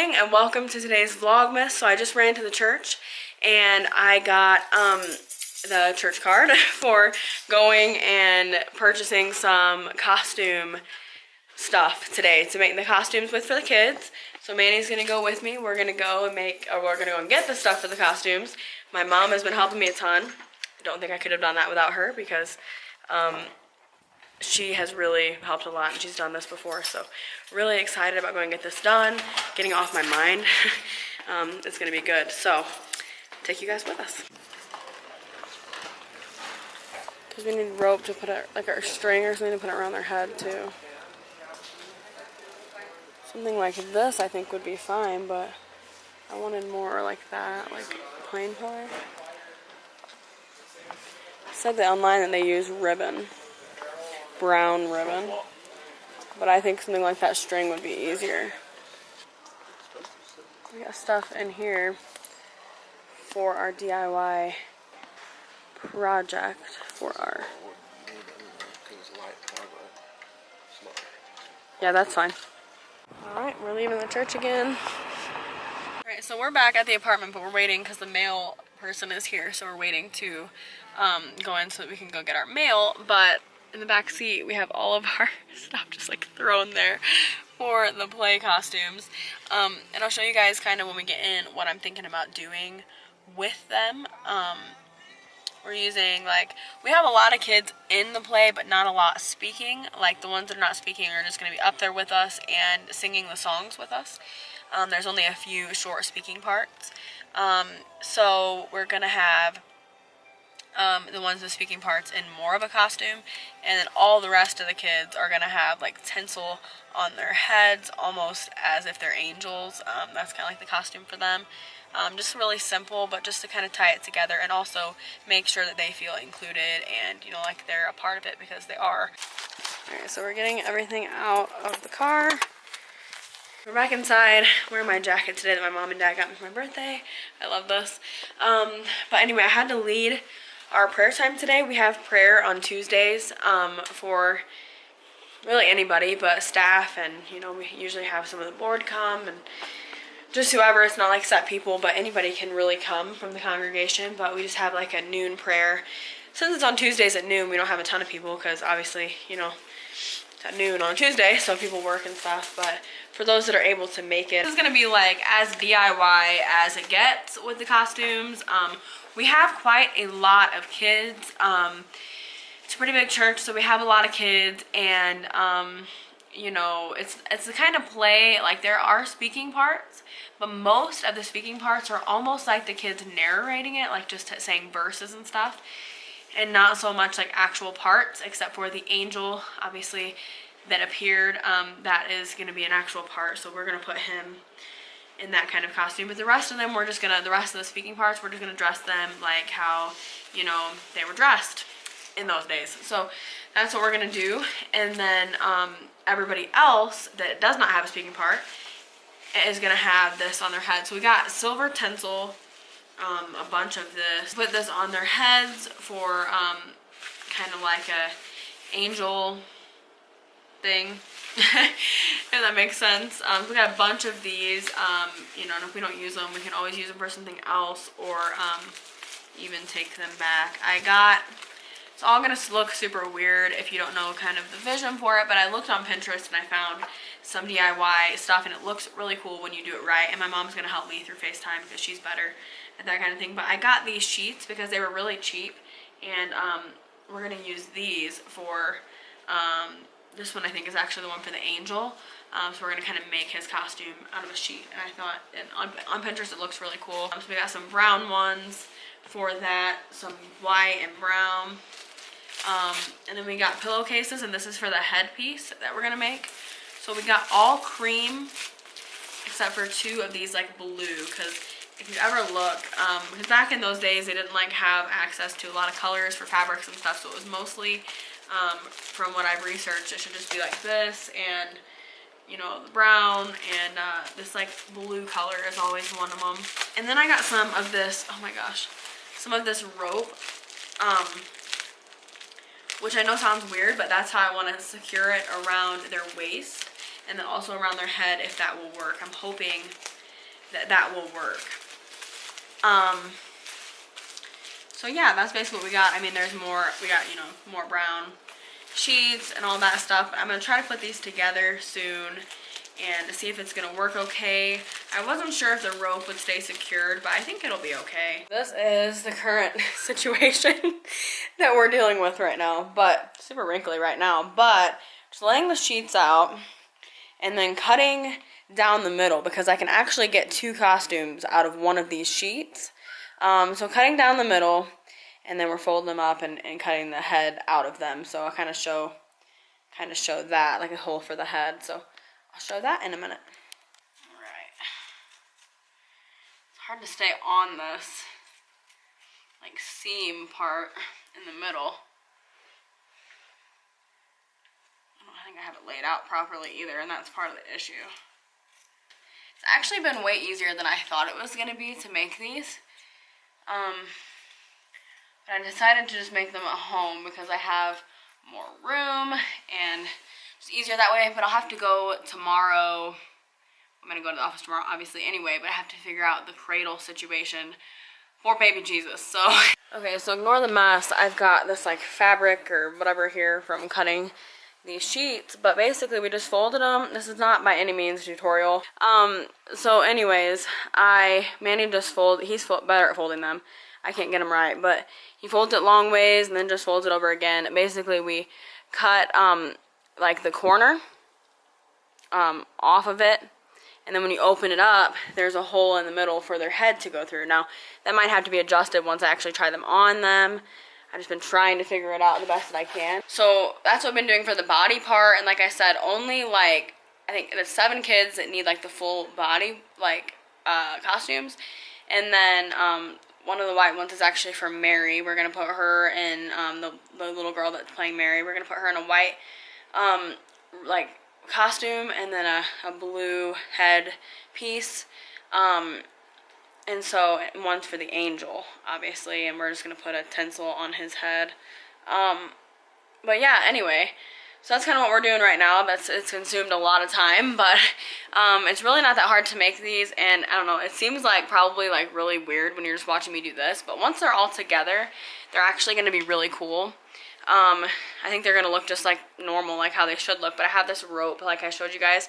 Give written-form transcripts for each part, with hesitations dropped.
morning and welcome to today's Vlogmas. So I just ran to the church and I got the church card for going and purchasing some costume stuff today to make the costumes with for the kids. So Manny's gonna go with me. We're gonna go and get the stuff for the costumes. My mom has been helping me a ton. I don't think I could have done that without her because she has really helped a lot and she's done this before. So really excited about going to get this done, getting off my mind. It's gonna be good. So take you guys with us. Because we need rope to put it, like our string or something to put it around their head too. Something like this I think would be fine, but I wanted more like that, like plain color. It said that online that they use ribbon, brown ribbon, but I think something like that string would be easier. We got stuff in here for our DIY project for our... Yeah, that's fine. Alright, we're leaving the church again. Alright, so we're back at the apartment, but we're waiting because the mail person is here, so we're waiting to go in so that we can go get our mail. But in the back seat, we have all of our stuff just like thrown there for the play costumes. And I'll show you guys kind of when we get in what I'm thinking about doing with them. We're using, like, we have a lot of kids in the play, but not a lot speaking. Like, the ones that are not speaking are just going to be up there with us and singing the songs with us. There's only a few short speaking parts. So we're going to have the ones with speaking parts in more of a costume. And then all the rest of the kids are going to have, like, tinsel on their heads, almost as if they're angels. That's kind of like the costume for them. Just really simple, but just to kind of tie it together and also make sure that they feel included and, you know, like they're a part of it because they are. Alright, so we're getting everything out of the car. We're back inside. I'm wearing my jacket today that my mom and dad got me for my birthday. I love this. But anyway, I had to lead our prayer time today. We have prayer on Tuesdays for really anybody, but staff, and, you know, we usually have some of the board come and just whoever. It's not like set people, but anybody can really come from the congregation. But we just have like a noon prayer. Since it's on Tuesdays at noon, we don't have a ton of people because obviously, you know, it's at noon on Tuesday, so people work and stuff. But for those that are able to make it, this is gonna be like as DIY as it gets with the costumes. We have quite a lot of kids. It's a pretty big church, so we have a lot of kids, and you know, it's the kind of play, like there are speaking parts, but most of the speaking parts are almost like the kids narrating it, like just saying verses and stuff, and not so much like actual parts, except for the angel, obviously, that appeared. That is going to be an actual part, so we're going to put him in that kind of costume. But the rest of them, the rest of the speaking parts, we're just going to dress them like how, you know, they were dressed in those days. So that's what we're going to do. And then everybody else that does not have a speaking part is going to have this on their head. So we got silver tinsel, a bunch of this. Put this on their heads for kind of like a angel thing, if that makes sense. So we got a bunch of these, you know, and if we don't use them, we can always use them for something else, or even take them back. It's all gonna look super weird if you don't know kind of the vision for it, but I looked on Pinterest and I found some DIY stuff, and it looks really cool when you do it right. And my mom's gonna help me through FaceTime because she's better at that kind of thing. But I got these sheets because they were really cheap, and we're gonna use these for this one. I think is actually the one for the angel. So we're gonna kind of make his costume out of a sheet, and I thought, and on Pinterest it looks really cool. So we got some brown ones for that, some white and brown. And then we got pillowcases, and this is for the headpiece that we're gonna make. So we got all cream except for two of these like blue, because if you ever look, because back in those days they didn't like have access to a lot of colors for fabrics and stuff, so it was mostly from what I've researched, it should just be like this, and you know, the brown, and this like blue color is always one of them. And then I got some of this, oh my gosh, some of this rope, which I know sounds weird, but that's how I want to secure it around their waist and then also around their head, if that will work. I'm hoping that will work. So yeah, that's basically what we got. I mean, there's more. We got, you know, more brown sheets and all that stuff. But I'm gonna try to put these together soon and to see if it's gonna work okay. I wasn't sure if the rope would stay secured, but I think it'll be okay. This is the current situation that we're dealing with right now, but super wrinkly right now. But just laying the sheets out and then cutting down the middle, because I can actually get 2 costumes out of one of these sheets. So cutting down the middle, and then we're folding them up and cutting the head out of them. So I'll kind of show that, like a hole for the head. So I'll show that in a minute. Alright. It's hard to stay on this, like, seam part in the middle. I don't think I have it laid out properly either, and that's part of the issue. It's actually been way easier than I thought it was going to be to make these. But I decided to just make them at home because I have more room and it's easier that way. But I'll have to go tomorrow. I'm going to go to the office tomorrow, obviously, anyway. But I have to figure out the cradle situation for baby Jesus. So, okay, so ignore the mess. I've got this, like, fabric or whatever here from cutting these sheets, but basically we just folded them. This is not by any means a tutorial. So anyways, Manny just he's better at folding them. I can't get him right, but he folds it long ways and then just folds it over again. Basically we cut like the corner off of it, and then when you open it up, there's a hole in the middle for their head to go through. Now that might have to be adjusted once I actually try them on them. I've just been trying to figure it out the best that I can. So that's what I've been doing for the body part. And like I said, only like, I think there's 7 kids that need like the full body, like, costumes. And then one of the white ones is actually for Mary. We're going to put her in, the little girl that's playing Mary. We're going to put her in a white, like, costume and then a blue head piece. And so one's for the angel, obviously, and we're just going to put a tinsel on his head. But yeah, anyway, so that's kind of what we're doing right now. It's consumed a lot of time, but it's really not that hard to make these, and I don't know, it seems like probably like really weird when you're just watching me do this, but once they're all together, they're actually going to be really cool. I think they're going to look just like normal, like how they should look, but I have this rope, like I showed you guys,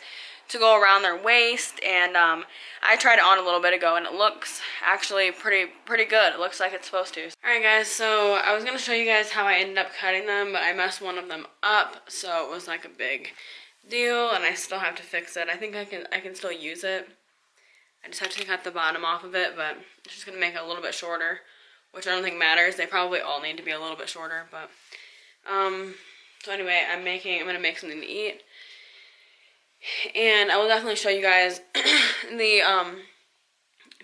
to go around their waist, and I tried it on a little bit ago, and it looks actually pretty good. It looks like it's supposed to. Alright guys, so I was going to show you guys how I ended up cutting them, but I messed one of them up, so it was like a big deal, and I still have to fix it. I think I can still use it. I just have to cut the bottom off of it, but it's just going to make it a little bit shorter, which I don't think matters. They probably all need to be a little bit shorter, but so anyway, I'm going to make something to eat. And I will definitely show you guys the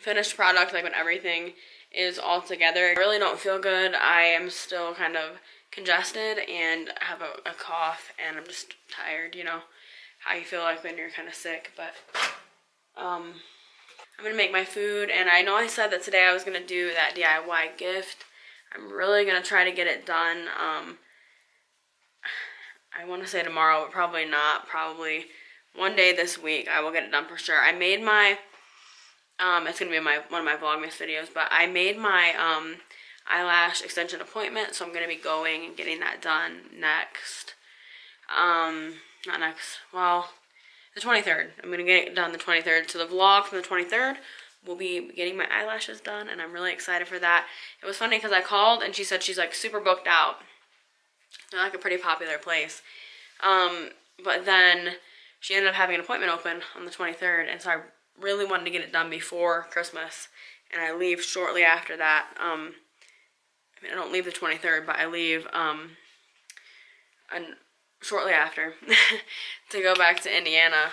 finished product, like when everything is all together. I really don't feel good. I am still kind of congested and have a cough, and I'm just tired, you know, how you feel like when you're kind of sick. But I'm going to make my food, and I know I said that today I was going to do that DIY gift. I'm really going to try to get it done. I want to say tomorrow, but probably not. Probably one day this week I will get it done for sure. I made my, it's going to be one of my Vlogmas videos, but I made my eyelash extension appointment, so I'm going to be going and getting that done next, not next, well, the 23rd. I'm going to get it done the 23rd. So the vlog from the 23rd will be getting my eyelashes done, and I'm really excited for that. It was funny because I called, and she said she's like super booked out. They're like a pretty popular place. But then she ended up having an appointment open on the 23rd, and so I really wanted to get it done before Christmas, and I leave shortly after that. I mean, I don't leave the 23rd, but I leave shortly after to go back to Indiana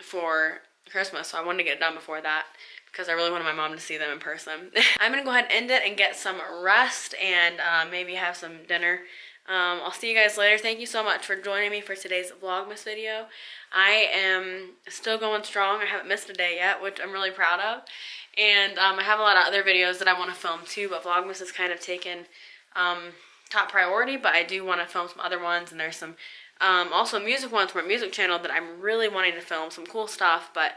for Christmas, so I wanted to get it done before that because I really wanted my mom to see them in person. I'm going to go ahead and end it and get some rest and maybe have some dinner. I'll see you guys later. Thank you so much for joining me for today's Vlogmas video. I am still going strong. I haven't missed a day yet, which I'm really proud of. And I have a lot of other videos that I want to film too, but Vlogmas has kind of taken top priority, but I do want to film some other ones, and there's some also music ones from a music channel that I'm really wanting to film some cool stuff, but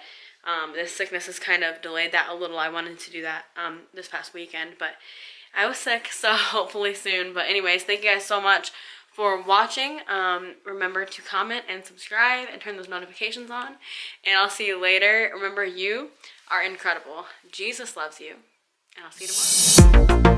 This sickness has kind of delayed that a little. I wanted to do that this past weekend, but I was sick, so hopefully soon. But anyways, thank you guys so much for watching. Remember to comment and subscribe and turn those notifications on. And I'll see you later. Remember, you are incredible. Jesus loves you. And I'll see you tomorrow.